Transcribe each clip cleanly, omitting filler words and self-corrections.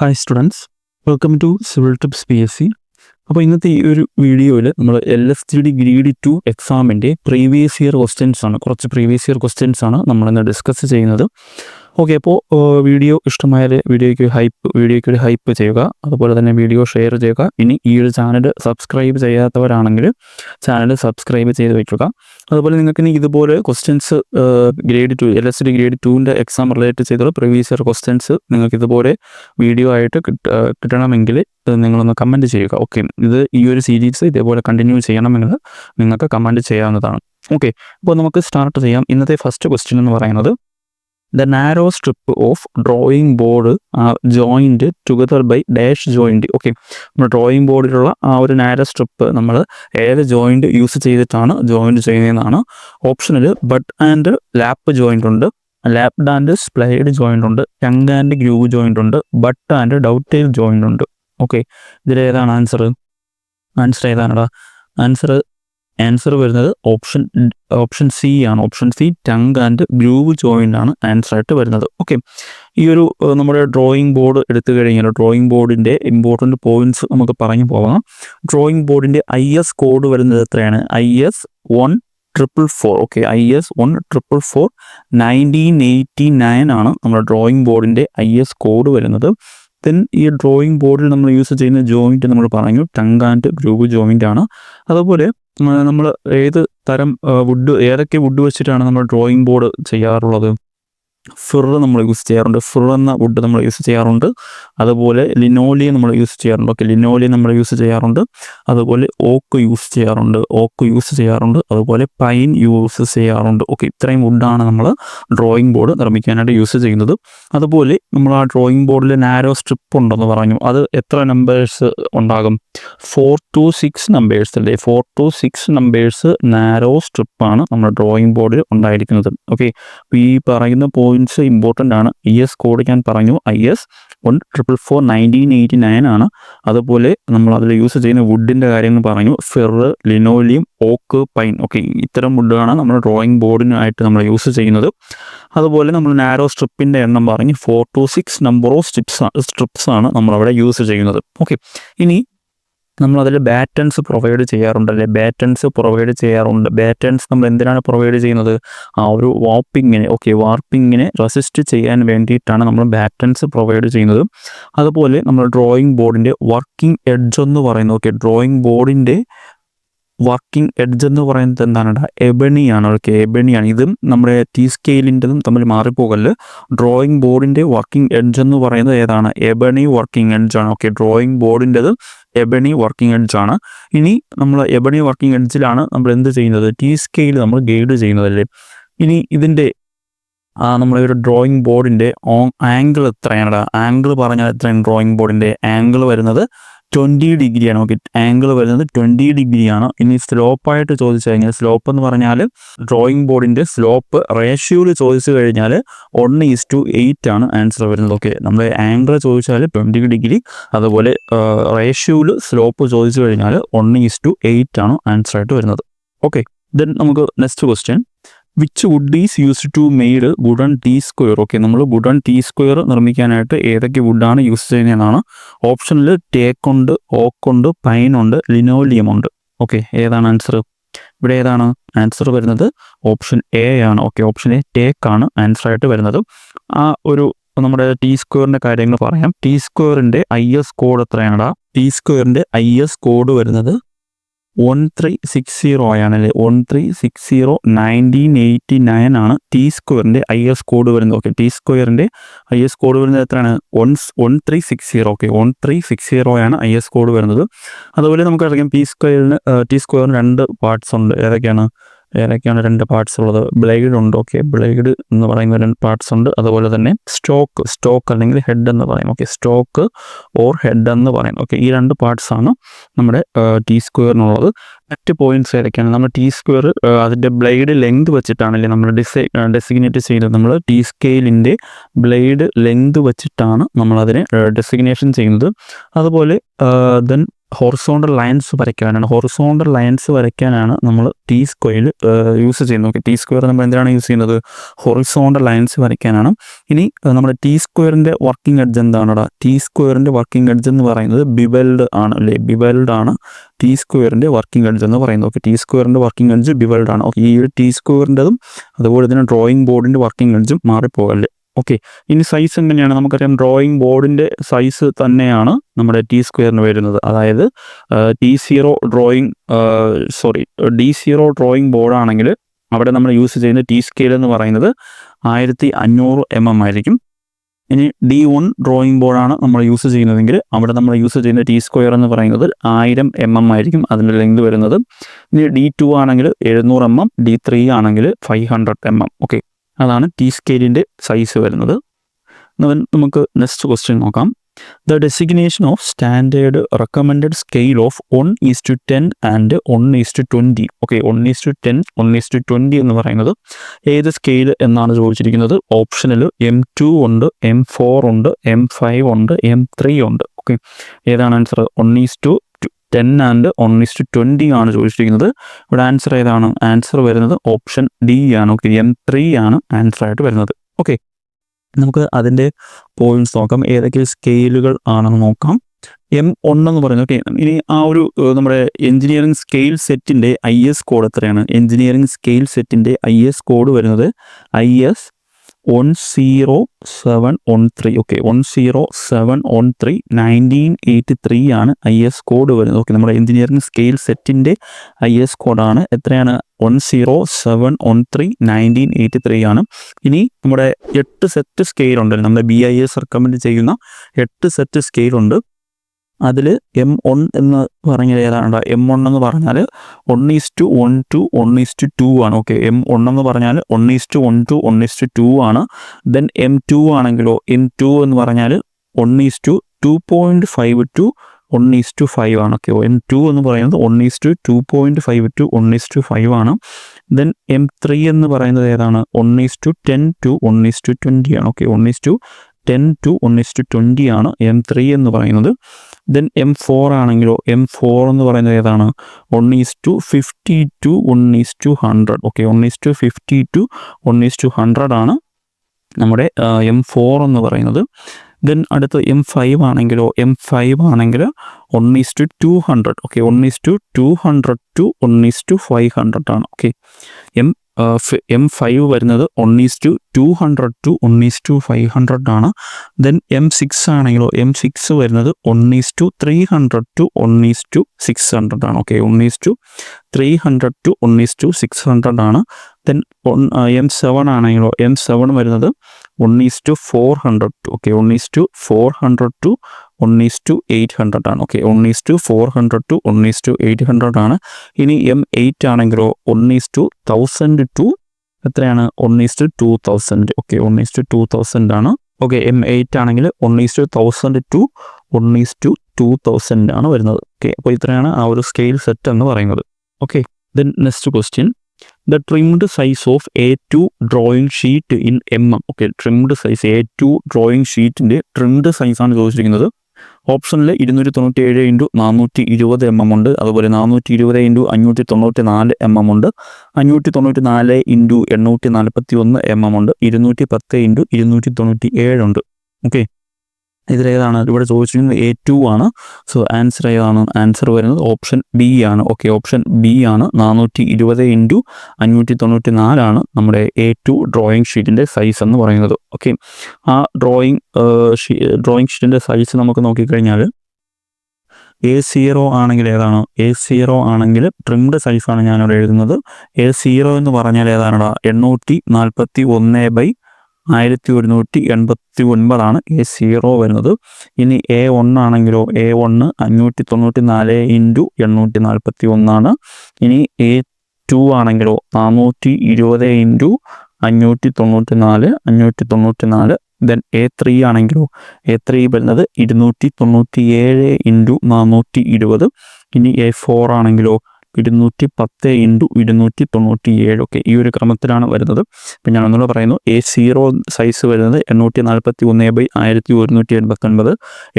Hi students, welcome to civil tips PSC. അപ്പോൾ ഇന്നത്തെ ഈ ഒരു വീഡിയോയിൽ നമ്മൾ LSTD ഗ്രേഡ് 2 എക്സാമിൻ്റെ പ്രീവിയസ് ഇയർ ക്വസ്റ്റ്യൻസ് ആണ്, കുറച്ച് പ്രീവിയസ് ഇയർ ക്വസ്റ്റ്യൻസ് ആണ് നമ്മളിന്ന് ഡിസ്കസ് ചെയ്യുന്നത്. ഓക്കെ, അപ്പോൾ വീഡിയോ ഇഷ്ടമായാൽ വീഡിയോയ്ക്ക് ഒരു ഹൈപ്പ് ചെയ്യുക, അതുപോലെ തന്നെ വീഡിയോ ഷെയർ ചെയ്യുക. ഇനി ഈ ഒരു ചാനൽ സബ്സ്ക്രൈബ് ചെയ്യാത്തവരാണെങ്കിൽ ചാനൽ സബ്സ്ക്രൈബ് ചെയ്ത് വയ്ക്കുക. അതുപോലെ നിങ്ങൾക്ക് ഇനി ഇതുപോലെ ക്വസ്റ്റ്യൻസ് ഗ്രേഡ് 2 LSTD ഗ്രേഡ് 2ൻ്റെ എക്സാം റിലേറ്റ് ചെയ്തുള്ള പ്രീവിയസ് ഇയർ ക്വസ്റ്റ്യൻസ് നിങ്ങൾക്ക് ഇതുപോലെ വീഡിയോ ആയിട്ട് കിട്ടണമെങ്കിൽ നിങ്ങളൊന്ന് കമൻറ്റ് ചെയ്യുക. ഓക്കെ, ഈ ഒരു സീരീസ് ഇതേപോലെ കണ്ടിന്യൂ ചെയ്യണമെങ്കിൽ നിങ്ങൾക്ക് കമൻറ്റ് ചെയ്യാവുന്നതാണ്. ഓക്കെ, അപ്പോൾ നമുക്ക് സ്റ്റാർട്ട് ചെയ്യാം. ഇന്നത്തെ ഫസ്റ്റ് ക്വസ്റ്റ്യൻ എന്ന് പറയുന്നത്, the narrow strip of drawing board are joined together by dash joint. Okay, നമ്മൾ ഡ്രോയിങ് ബോർഡിലുള്ള ആ ഒരു നാരോ സ്ട്രിപ്പ് നമ്മൾ ഏത് ജോയിൻറ്റ് യൂസ് ചെയ്തിട്ടാണ് ജോയിൻറ്റ് ചെയ്യുന്നതെന്നാണ്. ഓപ്ഷനിൽ ബട്ട് ആൻഡ് ലാപ്പ് ജോയിൻ്റ് ഉണ്ട്, ലാപ്ഡ് ആൻഡ് സ്പ്ലൈഡ് ജോയിൻ്റ് ഉണ്ട്, ടങ് ആൻഡ് ഗ്രൂവ് ജോയിൻ്റ് ഉണ്ട്, ബട്ട് ആൻഡ് ഡൗട്ടെയിൽ ജോയിൻ്റ് ഉണ്ട്. ഓക്കെ, ഇതിലേതാണ് ആൻസർ ഏതാണടാ? ആൻസർ വരുന്നത് ഓപ്ഷൻ സി ആണ്. Option C, tongue and groove joint ആണ് ആൻസർ ആയിട്ട് വരുന്നത്. ഓക്കെ, ഈ ഒരു നമ്മുടെ ഡ്രോയിങ് ബോർഡ് എടുത്തു കഴിഞ്ഞാൽ ഡ്രോയിങ് ബോർഡിൻ്റെ ഇമ്പോർട്ടൻറ്റ് പോയിൻറ്റ്സ് നമുക്ക് പറഞ്ഞു പോകാം. ഡ്രോയിങ് ബോർഡിൻ്റെ IS കോഡ് വരുന്നത് എത്രയാണ്? IS 1444. ഓക്കെ, IS 1444 1989 ആണ് നമ്മുടെ ഡ്രോയിങ് ബോർഡിൻ്റെ IS കോഡ് വരുന്നത്. ദെൻ ഈ ഡ്രോയിങ് ബോർഡിൽ നമ്മൾ യൂസ് ചെയ്യുന്ന ജോയിൻറ്റ് നമ്മൾ പറഞ്ഞു ടങ് ആൻഡ് ഗ്രൂവ് ജോയിൻ്റ് ആണ്. അതുപോലെ നമ്മൾ ഏതൊക്കെ വുഡ് വെച്ചിട്ടാണ് നമ്മൾ ഡ്രോയിങ് ബോർഡ് ചെയ്യാറുള്ളത്? ഫിർ നമ്മൾ യൂസ് ചെയ്യാറുണ്ട്, ഫിർ എന്ന വുഡ് നമ്മൾ യൂസ് ചെയ്യാറുണ്ട്. അതുപോലെ ലിനോലിയം നമ്മൾ യൂസ് ചെയ്യാറുണ്ട്. ഓക്കെ, ലിനോലിയം നമ്മൾ യൂസ് ചെയ്യാറുണ്ട്. അതുപോലെ ഓക്ക് യൂസ് ചെയ്യാറുണ്ട്. അതുപോലെ പൈൻ യൂസ് ചെയ്യാറുണ്ട്. ഓക്കെ, ഇത്രയും വുഡാണ് നമ്മൾ ഡ്രോയിങ് ബോർഡ് നിർമ്മിക്കാനായിട്ട് യൂസ് ചെയ്യുന്നത്. അതുപോലെ നമ്മൾ ആ ഡ്രോയിങ് ബോർഡിൽ നാരോ സ്ട്രിപ്പ് ഉണ്ടെന്ന് പറഞ്ഞു, അത് എത്ര നമ്പേഴ്സ് ഉണ്ടാകും? 4 to 6 നമ്പേഴ്സ് അല്ലേ? 4 to 6 നമ്പേഴ്സ് നാരോ സ്ട്രിപ്പാണ് നമ്മുടെ ഡ്രോയിങ് ബോർഡിൽ ഉണ്ടായിരിക്കുന്നത്. ഓക്കെ, ഈ പറയുന്ന പോയിന്റ്സ് ഇമ്പോർട്ടൻ്റ് ആണ്. IS കോഡ് ഞാൻ പറഞ്ഞു, IS 1444 1989 ആണ്. അതുപോലെ നമ്മൾ അതിൽ യൂസ് ചെയ്യുന്ന വുഡിൻ്റെ കാര്യങ്ങൾ പറഞ്ഞു, ഫിർ, ലിനോലിയം, ഓക്ക്, പൈൻ. ഓക്കെ, ഇത്തരം വുഡാണ് നമ്മൾ ഡ്രോയിങ് ബോർഡിനായിട്ട് നമ്മൾ യൂസ് ചെയ്യുന്നത്. അതുപോലെ നമ്മൾ നാരോ സ്ട്രിപ്പിൻ്റെ എണ്ണം പറഞ്ഞു 4 to 6 നമ്പർ ഓഫ് സ്ട്രിപ്സ് ആണ് നമ്മളവിടെ യൂസ് ചെയ്യുന്നത്. ഓക്കെ, ഇനി നമ്മളതിൽ ബാറ്റൺസ് പ്രൊവൈഡ് ചെയ്യാറുണ്ടല്ലേ? ബാറ്റൺസ് നമ്മൾ എന്തിനാണ് പ്രൊവൈഡ് ചെയ്യുന്നത്? ആ ഒരു വാർപ്പിങ്ങിനെ റെസിസ്റ്റ് ചെയ്യാൻ വേണ്ടിയിട്ടാണ് നമ്മൾ ബാറ്റൺസ് പ്രൊവൈഡ് ചെയ്യുന്നത്. അതുപോലെ നമ്മൾ ഡ്രോയിങ് ബോർഡിൻ്റെ വർക്കിംഗ് എഡ്ജ് എന്ന് പറയുന്നത്, ഓക്കെ, ഡ്രോയിങ് ബോർഡിൻ്റെ വർക്കിംഗ് എഡ്ജ് എന്ന് പറയുന്നത് എന്താണ്? എബണിയാണ്. ഓക്കെ, എബണിയാണ്. ഇതും നമ്മുടെ T സ്കെയിലിൻ്റെതും തമ്മിൽ മാറിപ്പോകല്. ഡ്രോയിങ് ബോർഡിൻ്റെ വർക്കിംഗ് എഡ്ജ് എന്ന് പറയുന്നത് ഏതാണ്? എബണി വർക്കിംഗ് എഡ്ജ് ആണ്. ഓക്കെ, ഡ്രോയിങ് ബോർഡിൻ്റെത് എബണി വർക്കിംഗ് എഡ്ജ് ആണ്. ഇനി നമ്മൾ എബണി വർക്കിംഗ് എഡ്ജിലാണ് നമ്മൾ എന്ത് ചെയ്യുന്നത്? T സ്കെയിൽ നമ്മൾ ഗൈഡ് ചെയ്യുന്നതല്ലേ. ഇനി ഇതിൻ്റെ നമ്മുടെ ഒരു ഡ്രോയിങ് ബോർഡിൻ്റെ ആംഗിൾ എത്രയാണ്? ആംഗിൾ പറഞ്ഞാൽ എത്രയാണ്? ഡ്രോയിങ് ബോർഡിൻ്റെ ആംഗിൾ വരുന്നത് 20 ഡിഗ്രിയാണ്. ഓക്കെ, ആംഗിൾ വരുന്നത് 20 ഡിഗ്രിയാണ്. ഇനി സ്ലോപ്പായിട്ട് ചോദിച്ചു കഴിഞ്ഞാൽ, സ്ലോപ്പ് എന്ന് പറഞ്ഞാൽ ഡ്രോയിങ് ബോർഡിൻ്റെ സ്ലോപ്പ് റേഷ്യോയിൽ ചോദിച്ചു കഴിഞ്ഞാൽ 1:8 ആണ് ആൻസർ വരുന്നത്. ഓക്കെ, നമ്മൾ ആംഗിൾ ചോദിച്ചാൽ 20 ഡിഗ്രി, അതുപോലെ റേഷ്യോയിൽ സ്ലോപ്പ് ചോദിച്ചു കഴിഞ്ഞാൽ 1:8 ആണ് ആൻസർ ആയിട്ട് വരുന്നത്. ഓക്കെ, ദെൻ നമുക്ക് next question, which wood is used to made wooden T square? Okay, നമ്മൾ വുഡൻ T സ്ക്വയർ നിർമ്മിക്കാനായിട്ട് ഏതൊക്കെ വുഡാണ് യൂസ് ചെയ്യുന്നതെന്നാണ്. ഓപ്ഷനിൽ ടേക്ക് ഉണ്ട്, ഓക്ക് ഉണ്ട്, പൈൻ ഉണ്ട്, ലിനോലിയം ഉണ്ട്. ഓക്കെ, ഏതാണ് ആൻസർ? ഇവിടെ ഏതാണ് ആൻസർ വരുന്നത്? ഓപ്ഷൻ A ആണ്. ഓക്കെ, ഓപ്ഷൻ A, ടേക്ക് ആണ് ആൻസർ ആയിട്ട് വരുന്നത്. ആ ഒരു നമ്മുടെ T സ്ക്വയറിൻ്റെ കാര്യങ്ങൾ പറയാം. T സ്ക്വയറിൻ്റെ IS കോഡ് എത്രയാണടാ? T സ്ക്വയറിൻ്റെ IS കോഡ് വരുന്നത് 1360 ആണല്ലേ. 1360 1989 ആണ് T സ്ക്വയറിൻ്റെ IS കോഡ് വരുന്നത്. ഓക്കെ, T സ്ക്വയറിൻ്റെ IS കോഡ് വരുന്നത് എത്രയാണ്? 1360. ഓക്കെ, 1360 ആണ് IS കോഡ് വരുന്നത്. അതുപോലെ നമുക്കറിയാം T സ്ക്വയറിന് 2 പാർട്സ് ഉണ്ട്. ഏതൊക്കെയാണ് 2 പാർട്സ് ഉള്ളത്? ബ്ലേഡ് ഉണ്ട്. ഓക്കെ, ബ്ലേഡ് എന്ന് പറയുന്ന 2 പാർട്സ് ഉണ്ട്. അതുപോലെ തന്നെ സ്റ്റോക്ക് അല്ലെങ്കിൽ ഹെഡ് എന്ന് പറയും. ഓക്കെ, സ്റ്റോക്ക് ഓർ ഹെഡ് എന്ന് പറയും. ഓക്കെ, ഈ 2 പാർട്സ് ആണ് നമ്മുടെ T സ്ക്വയറിനുള്ളത്. മറ്റ് പോയിന്റ്സ് ഏതൊക്കെയാണ്? നമ്മൾ T സ്ക്വയർ അതിൻ്റെ ബ്ലേഡ് ലെങ്ത് വെച്ചിട്ടാണല്ലേ നമ്മൾ ഡെസിഗ്നേറ്റ് ചെയ്യുന്നത്. നമ്മൾ T സ്കെയിലിൻ്റെ ബ്ലേഡ് ലെങ്ത് വെച്ചിട്ടാണ് നമ്മളതിനെ ഡെസിഗ്നേഷൻ ചെയ്യുന്നത്. അതുപോലെ ദെൻ ഹൊറിസോണ്ടൽ ലൈൻസ് വരയ്ക്കാനാണ് നമ്മൾ ടി സ്ക്വയർ യൂസ് ചെയ്യുന്നത്. ഓക്കെ, ടി സ്ക്വയർ നമ്മൾ എന്തിനാണ് യൂസ് ചെയ്യുന്നത്? ഹൊറിസോണ്ടൽ ലൈൻസ് വരയ്ക്കാനാണ്. ഇനി നമ്മുടെ ടി സ്ക്വയറിൻ്റെ വർക്കിംഗ് എഡ്ജ് എന്താണോ? ടി സ്ക്വയറിൻ്റെ വർക്കിംഗ് എഡ്ജ് എന്ന് പറയുന്നത് ബിവൽഡ് ആണ് അല്ലേ? ബിവൽഡ് ആണ് ടി സ്ക്വയറിൻ്റെ വർക്കിംഗ് എഡ്ജ് എന്ന് പറയുന്നത്. ഓക്കെ, ടി സ്ക്വയറിൻ്റെ വർക്കിംഗ് എഡ്ജ് ബിവൽഡ് ആണ്. ഓക്കെ, ഈ ഒരു ടി സ്ക്വയറിൻ്റെതും അതുപോലെ തന്നെ ഡ്രോയിങ് ബോർഡിൻ്റെ വർക്കിംഗ് എഡ്ജും മാറിപ്പോകല്ലേ. ഓക്കെ, ഇനി സൈസ് എങ്ങനെയാണ്? നമുക്കറിയാം ഡ്രോയിങ് ബോർഡിൻ്റെ സൈസ് തന്നെയാണ് നമ്മുടെ ടി സ്ക്വയറിന് വരുന്നത്. അതായത് D0 ഡ്രോയിങ് ബോർഡാണെങ്കിൽ അവിടെ നമ്മൾ യൂസ് ചെയ്യുന്ന ടി സ്കെയിൽ എന്ന് പറയുന്നത് 1500 mm ആയിരിക്കും. ഇനി D1 ഡ്രോയിങ് ബോർഡാണ് നമ്മൾ യൂസ് ചെയ്യുന്നതെങ്കിൽ അവിടെ നമ്മൾ യൂസ് ചെയ്യുന്ന ടി സ്ക്വയർ എന്ന് പറയുന്നത് 1000 mm ആയിരിക്കും അതിൻ്റെ ലെങ്ത് വരുന്നത്. ഇനി D2 ആണെങ്കിൽ 700 mm, D3 ആണെങ്കിൽ 500 mm. ഓക്കെ, അതാണ് ടി സ്കെയിലിൻ്റെ സൈസ് വരുന്നത്. നമുക്ക് നെക്സ്റ്റ് ക്വസ്റ്റ്യൻ നോക്കാം. The designation of standard recommended scale of 1:10 and 1:20. Okay, 1:10, 1:20 എന്ന് പറയുന്നത് ഏത് സ്കെയിൽ എന്നാണ് ചോദിച്ചിരിക്കുന്നത്. ഓപ്ഷനിൽ M2 ഉണ്ട്, M4 ഉണ്ട്, M5 ഉണ്ട്, M3 ഉണ്ട്. ഓക്കെ, ഏതാണ് ആൻസർ? 1:10 ആൻഡ് 1:20 ആണ് ചോദിച്ചിരിക്കുന്നത്. ഇവിടെ ആൻസർ ഏതാണ്? ആൻസർ വരുന്നത് ഓപ്ഷൻ ഡി ആണ്. ഓക്കെ, M3 ആണ് ആൻസർ ആയിട്ട് വരുന്നത്. ഓക്കെ, നമുക്ക് അതിൻ്റെ പോയിന്റ്സ് നോക്കാം. ഏതൊക്കെ സ്കെയിലുകൾ ആണെന്ന് നോക്കാം. M1 എന്ന് പറയുന്നത്. ഓക്കെ, ഇനി ആ ഒരു നമ്മുടെ എഞ്ചിനീയറിംഗ് സ്കെയിൽ സെറ്റിൻ്റെ IS കോഡ് എത്രയാണ്? എഞ്ചിനീയറിംഗ് സ്കെയിൽ സെറ്റിൻ്റെ IS കോഡ് വരുന്നത് IS 10713. ഓക്കെ, 10713 1983 ആണ് IS കോഡ് വരുന്നത്. ഓക്കെ, നമ്മുടെ എഞ്ചിനീയറിംഗ് സ്കെയിൽ സെറ്റിൻ്റെ IS കോഡാണ് എത്രയാണ്? 10713 1983 ആണ്. ഇനി നമ്മുടെ 8 സെറ്റ് സ്കെയിൽ ഉണ്ട്. നമ്മുടെ BIS റെക്കമെൻഡ് ചെയ്യുന്ന 8 സെറ്റ് സ്കെയിലുണ്ട്. അതിൽ M1 എന്ന് പറഞ്ഞാൽ ഏതാണ്? M1 എന്ന് പറഞ്ഞാൽ 1:1 1:2 ആണ്. ഓക്കെ, M1 എന്ന് പറഞ്ഞാൽ 1:1 1:2 ആണ്. ദെൻ M2 ആണെങ്കിലോ M2 എന്ന് പറഞ്ഞാൽ 1:2.5 1:5 ആണ്. ഓക്കെ, M2 എന്ന് പറയുന്നത് 1:2.5 1:5 ആണ്. ദെൻ M3 എന്ന് പറയുന്നത് ഏതാണ്? 1:10 1:20 ആണ്. ഓക്കെ, 1:10 1:20 ആണ് M3 എന്ന് പറയുന്നത്. ദെൻ M4 ആണെങ്കിലോ M4 എന്ന് പറയുന്നത് ഏതാണ്? 1:50 1:100. ഓക്കെ, 1:50 1:100 ആണ് നമ്മുടെ M4 എന്ന് പറയുന്നത്. ദെൻ അടുത്ത് M5 ആണെങ്കിലോ M5 ആണെങ്കിൽ 1:200. ഓക്കെ, 1:200 1:500 ആണ്. ഓക്കെ, M5 വരുന്നത് 1:200 1:500 ആണ്. ദെൻ M6 ആണെങ്കിലോ M6 വരുന്നത് 1:300 1:600 ആണ്. ഓക്കെ, 1:300 1:600 ആണ്. ദെൻ M7 ആണെങ്കിലോ M7 വരുന്നത് 1:400. ഓക്കെ, 1:400 1:800 ആണ്. ഓക്കെ, 1:400 1:800 ആണ്. ഇനി M8 ആണെങ്കിലോ 1:1000 എത്രയാണ്? 1:2000. ഓക്കെ, 1:2000 ആണ്. ഓക്കെ, M8 ആണെങ്കിൽ 1:1000 1:2000 ആണ് വരുന്നത്. ഓക്കെ, അപ്പോൾ ഇത്രയാണ് ആ ഒരു സ്കെയിൽ സെറ്റ് എന്ന് പറയുന്നത്. Okay, then next question. The trimmed size of A2 drawing sheet in mm. Okay, trimmed size A2 drawing ഷീറ്റിൻ്റെ ട്രിംഡ് സൈസാണ് ചോദിച്ചിരിക്കുന്നത്. ഓപ്ഷനിൽ 297 × 420 mm ഉണ്ട്. അതുപോലെ 420 × 594 mm ഉണ്ട്. 594 × 841 mm ഉണ്ട്. 210 × 297 ഉണ്ട്. ഓക്കെ, ഇതിലേതാണ്? ഇവിടെ ചോദിച്ചിരിക്കുന്നത് A2 ആണ്. സോ ആൻസർ ഏതാണ്? ആൻസർ വരുന്നത് ഓപ്ഷൻ ബി ആണ്. ഓക്കെ, ഓപ്ഷൻ ബി ആണ്. 420 × 594 ആണ് നമ്മുടെ A2 ഡ്രോയിങ് ഷീറ്റിൻ്റെ സൈസ് എന്ന് പറയുന്നത്. ഓക്കെ, ആ ഡ്രോയിങ് ഷീറ്റിൻ്റെ സൈസ് നമുക്ക് നോക്കിക്കഴിഞ്ഞാൽ A0 ആണെങ്കിൽ ഏതാണ്? A0 ആണെങ്കിൽ ട്രിംഡ് സൈസാണ് ഞാനിവിടെ എഴുതുന്നത്. A0 എന്ന് പറഞ്ഞാൽ ഏതാണ്? 841/1189 ആണ് A0 വരുന്നത്. ഇനി A1 ആണെങ്കിലോ A1 594 × 841 ആണ്. ഇനി A2 ആണെങ്കിലോ 420 × 594. ദെൻ A3 ആണെങ്കിലോ A3 വരുന്നത് 297 × 420. ഇനി A4 ആണെങ്കിലോ 210 ഇൻറ്റു 297. ഓക്കെ, ഈ ഒരു ക്രമത്തിലാണ് വരുന്നത്. ഇപ്പം ഞാൻ ഒന്നുകൂടെ പറയുന്നു. A0 സൈസ് വരുന്നത് 841/1189.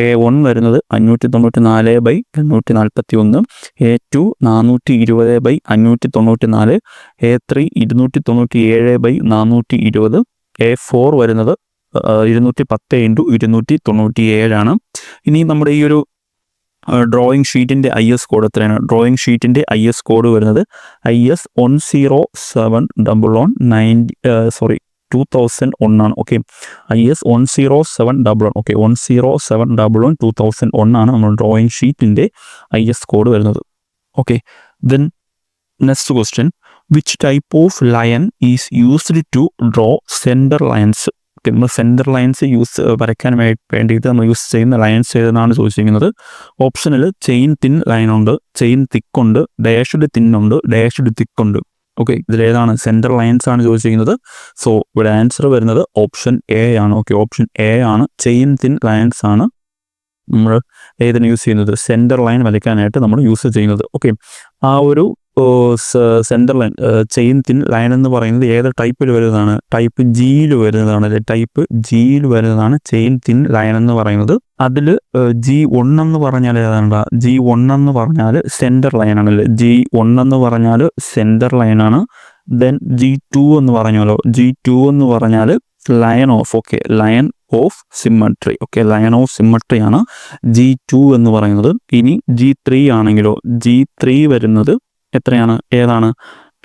A1 വരുന്നത് 594/841. A2 420/594. A3 297/420. A4 വരുന്നത് 210 ഇൻറ്റു 297. ഇനി നമ്മുടെ ഈ ഒരു ഡ്രോയിങ് ഷീറ്റിൻ്റെ IS കോഡ് എത്രയാണ്? ഡ്രോയിങ് ഷീറ്റിൻ്റെ IS കോഡ് വരുന്നത് IS 2001 ആണ്. Okay, IS 10711. ഓക്കെ, 10711 2001 ആണ് നമ്മൾ ഡ്രോയിങ് ഷീറ്റിൻ്റെ IS കോഡ് വരുന്നത്. Okay, then next question, which type of line is used to draw centre lines? നമ്മൾ സെൻറ്റർ ലൈൻസ് വരയ്ക്കാൻ വേണ്ടിയിട്ട് നമ്മൾ യൂസ് ചെയ്യുന്ന ലൈൻസ് ഏതെന്നാണ് ചോദിച്ചിരിക്കുന്നത്. ഓപ്ഷനിൽ ചെയിൻ തിൻ ലൈനുണ്ട്, ചെയിൻ തിക്കുണ്ട്, ഡാഷ്ഡ് തിന്നുണ്ട്, ഡാഷ്ഡ് തിക്കുണ്ട്. ഓക്കെ, ഇതിലേതാണ് സെൻറ്റർ ലൈൻസ് ആണ് ചോദിച്ചിരിക്കുന്നത്. സോ ഇവിടെ ആൻസർ വരുന്നത് ഓപ്ഷൻ A ആണ്. ഓക്കെ, ഓപ്ഷൻ A ആണ്. ചെയിൻ തിൻ ലൈൻസ് ആണ് നമ്മൾ ഏതിന് യൂസ് ചെയ്യുന്നത്? സെൻറ്റർ ലൈൻ വരയ്ക്കാനായിട്ട് നമ്മൾ യൂസ് ചെയ്യുന്നത്. ഓക്കെ, ആ ഒരു centre line, chain thin line എന്ന് പറയുന്നത് ഏത് ടൈപ്പിൽ വരുന്നതാണ്? ടൈപ്പ് Gയിൽ വരുന്നതാണ്. ടൈപ്പ് Gയിൽ വരുന്നതാണ് ചെയിൻ തിൻ ലൈൻ എന്ന് പറയുന്നത്. അതിൽ G1 എന്ന് പറഞ്ഞാൽ ഏതാണ്ട? G1 എന്ന് പറഞ്ഞാൽ സെൻറ്റർ ലൈനാണല്ലേ. G1 എന്ന് പറഞ്ഞാൽ സെൻറ്റർ ലൈനാണ്. ദെൻ G2 എന്ന് പറഞ്ഞാലോ? G2 എന്ന് പറഞ്ഞാൽ line of, okay, line of symmetry. Okay, line of symmetry ആണ് G2 എന്ന് പറയുന്നത്. ഇനി G3 ആണെങ്കിലോ? G3 വരുന്നത് എത്രയാണ്? ഏതാണ്?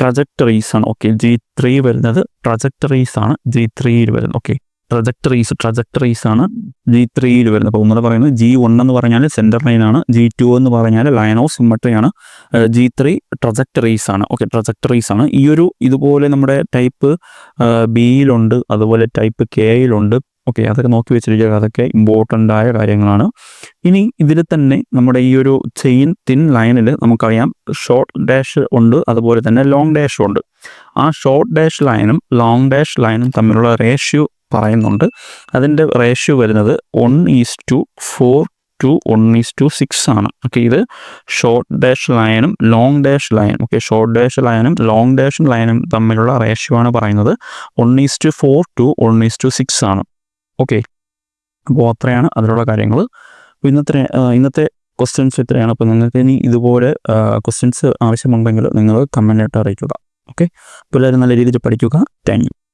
ട്രജക്ടറീസ് ആണ്. ഓക്കെ, G3 വരുന്നത് ട്രജക്ടറീസ് ആണ് G3യിൽ വരുന്നത്. ഓക്കെ, ട്രജക്ടറീസ് ആണ് G3യിൽ വരുന്നത്. അപ്പോൾ ഒന്നുകൂടെ പറയുന്നത് G1 എന്ന് പറഞ്ഞാൽ സെൻറ്റർ ലൈനാണ്, G2 എന്ന് പറഞ്ഞാൽ ലൈൻ ഓഫ് സിമ്മട്രി ആണ്, G3 ട്രജക്ടറീസ് ആണ്. ഓക്കെ, ട്രജക്ടറീസ് ആണ്. ഈ ഒരു ഇതുപോലെ നമ്മുടെ ടൈപ്പ് Bയിലുണ്ട്, അതുപോലെ ടൈപ്പ് Kയിലുണ്ട്. ഓക്കെ, അതൊക്കെ നോക്കി വെച്ചിരിക്കുക, അതൊക്കെ ഇമ്പോർട്ടൻ്റ് ആയ കാര്യങ്ങളാണ്. ഇനി ഇതിൽ തന്നെ നമ്മുടെ ഈ ഒരു ചെയിൻ തിൻ ലൈനിൽ നമുക്കറിയാം ഷോർട്ട് ഡാഷ് ഉണ്ട്, അതുപോലെ തന്നെ ലോങ് ഡാഷും ഉണ്ട്. ആ ഷോർട്ട് ഡാഷ് ലൈനും ലോങ് ഡാഷ് ലൈനും തമ്മിലുള്ള റേഷ്യോ പറയുന്നുണ്ട്. അതിൻ്റെ റേഷ്യോ വരുന്നത് 1:4 to 1:6 ആണ്. ഓക്കെ, ഇത് ഷോർട്ട് ഡാഷ് ലൈനും ലോങ് ഡാഷ് ലൈനും. ഓക്കെ, ഷോർട്ട് ഡാഷ് ലൈനും ലോങ് ഡാഷ് ലൈനും തമ്മിലുള്ള റേഷ്യോ ആണ് പറയുന്നത് 1:4 to 1:6 ആണ്. ഓക്കെ, അപ്പോൾ അത്രയാണ് അതിലുള്ള കാര്യങ്ങൾ. അപ്പോൾ ഇന്നത്തെ ക്വസ്റ്റ്യൻസ് ഇത്രയാണ്. അപ്പോൾ നിങ്ങൾക്ക് ഇനി ഇതുപോലെ ക്വസ്റ്റ്യൻസ് ആവശ്യമുണ്ടെങ്കിൽ നിങ്ങൾ കമൻ്റായിട്ട് അറിയിക്കുക. ഓക്കെ, അപ്പോൾ എല്ലാവരും നല്ല രീതിയിൽ പഠിക്കുക. Thank you.